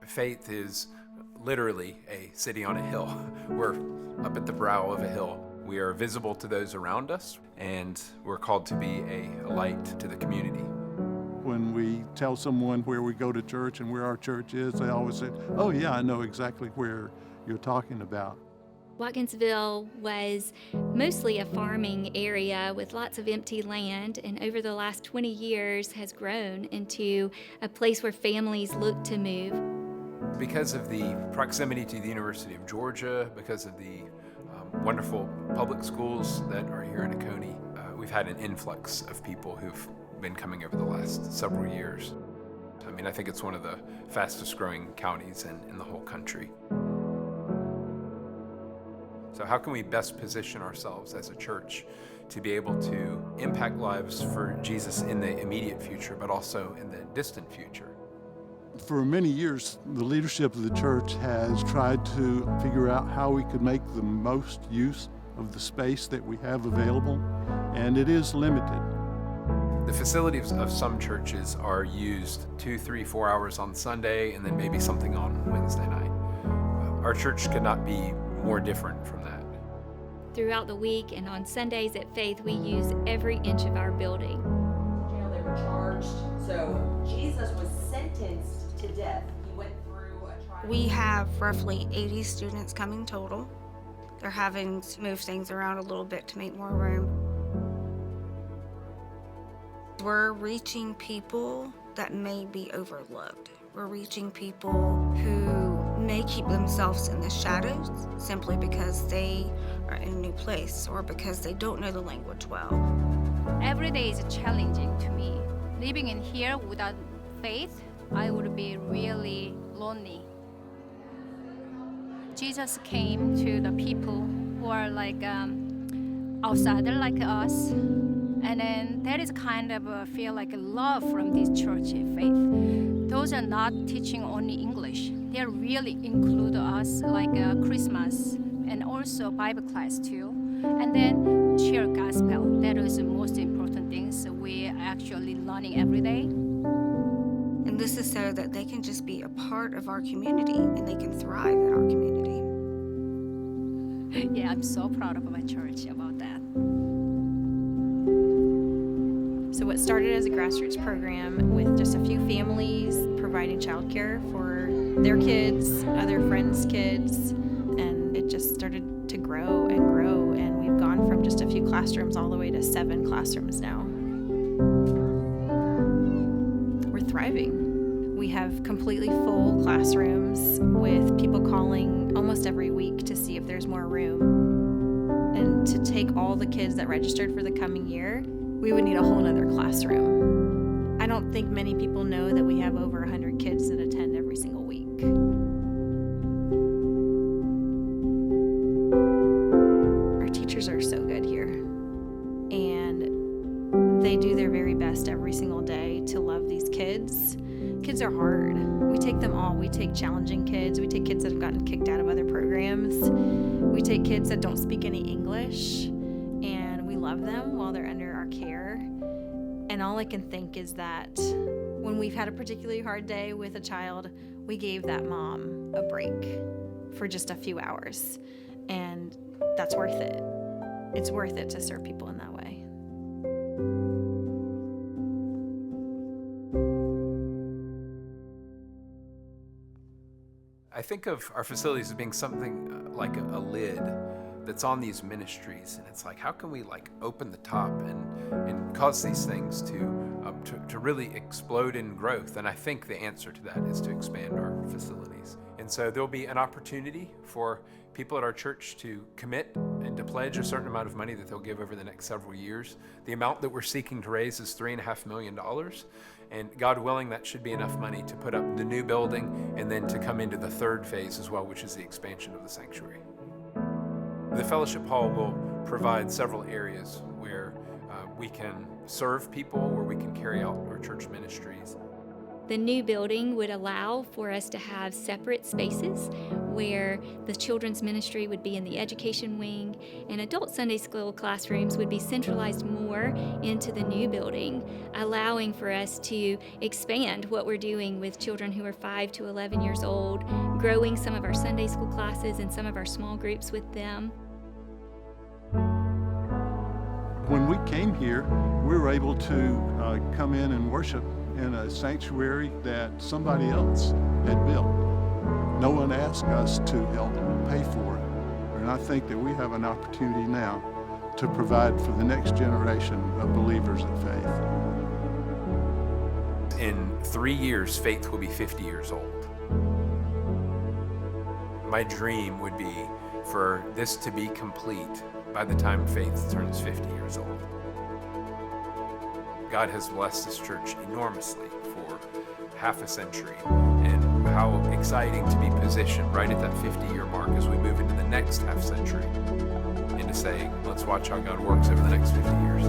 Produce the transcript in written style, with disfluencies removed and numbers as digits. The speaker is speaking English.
Faith is literally a city on a hill. We're up at the brow of a hill. We are visible to those around us, and we're called to be a light to the community. When we tell someone where we go to church and where our church is, they always say, "Oh yeah, I know exactly where you're talking about." Watkinsville was mostly a farming area with lots of empty land, and over the last 20 years has grown into a place where families look to move. Because of the proximity to the University of Georgia, because of the wonderful public schools that are here in Oconee, we've had an influx of people who've been coming over the last several years. I mean, I think it's one of the fastest growing counties in the whole country. So how can we best position ourselves as a church to be able to impact lives for Jesus in the immediate future, but also in the distant future? For many years, the leadership of the church has tried to figure out how we could make the most use of the space that we have available, and it is limited. The facilities of some churches are used 2, 3, 4 hours on Sunday and then maybe something on Wednesday night. Our church could not be more different from that. Throughout the week and on Sundays at Faith, we use every inch of our building. They were charged. So Jesus was sentenced to death. He went through a trial. We have roughly 80 students coming total. They're having to move things around a little bit to make more room. We're reaching people that may be overlooked. We're reaching people who may keep themselves in the shadows simply because they are in a new place or because they don't know the language well. Every day is challenging to me. Living in here without faith, I would be really lonely. Jesus came to the people who are like outsider like us, and then there is kind of a feel like a love from this church faith. Those are not teaching only English. They really include us like Christmas and also Bible class too. And then share gospel. That is the most important things we are actually learning every day. And this is so that they can just be a part of our community and they can thrive in our community. Yeah, I'm so proud of my church about that. So what started as a grassroots program with just a few families providing childcare for their kids, other friends' kids, and it just started to grow, and we've gone from just a few classrooms all the way to 7 classrooms now. We're thriving. We have completely full classrooms with people calling almost every week to see if there's more room. And to take all the kids that registered for the coming year, we would need a whole nother classroom. I don't think many people know that we have over 100 kids that attend every single week. Our teachers are so good here, and they do their very best every single day to love these kids. Kids are hard. We take them all. We take challenging kids. We take kids that have gotten kicked out of other programs. We take kids that don't speak any English, and we love them while they're under our care. And all I can think is that when we've had a particularly hard day with a child, we gave that mom a break for just a few hours. And that's worth it. It's worth it to serve people in that way. I think of our facilities as being something like a lid that's on these ministries, and it's like, how can we like open the top and cause these things to really explode in growth? And I think the answer to that is to expand our facilities. And so there'll be an opportunity for people at our church to commit and to pledge a certain amount of money that they'll give over the next several years. The amount that we're seeking to raise is $3.5 million. And God willing, that should be enough money to put up the new building and then to come into the third phase as well, which is the expansion of the sanctuary. The fellowship hall will provide several areas where we can serve people, where we can carry out our church ministries. The new building would allow for us to have separate spaces where the children's ministry would be in the education wing, and adult Sunday school classrooms would be centralized more into the new building, allowing for us to expand what we're doing with children who are 5 to 11 years old, growing some of our Sunday school classes and some of our small groups with them. When we came here, we were able to come in and worship in a sanctuary that somebody else had built. No one asked us to help pay for it. And I think that we have an opportunity now to provide for the next generation of believers in faith. In 3 years, Faith will be 50 years old. My dream would be for this to be complete by the time Faith turns 50 years old. God has blessed this church enormously for half a century, and how exciting to be positioned right at that 50-year mark as we move into the next half century, into saying, let's watch how God works over the next 50 years.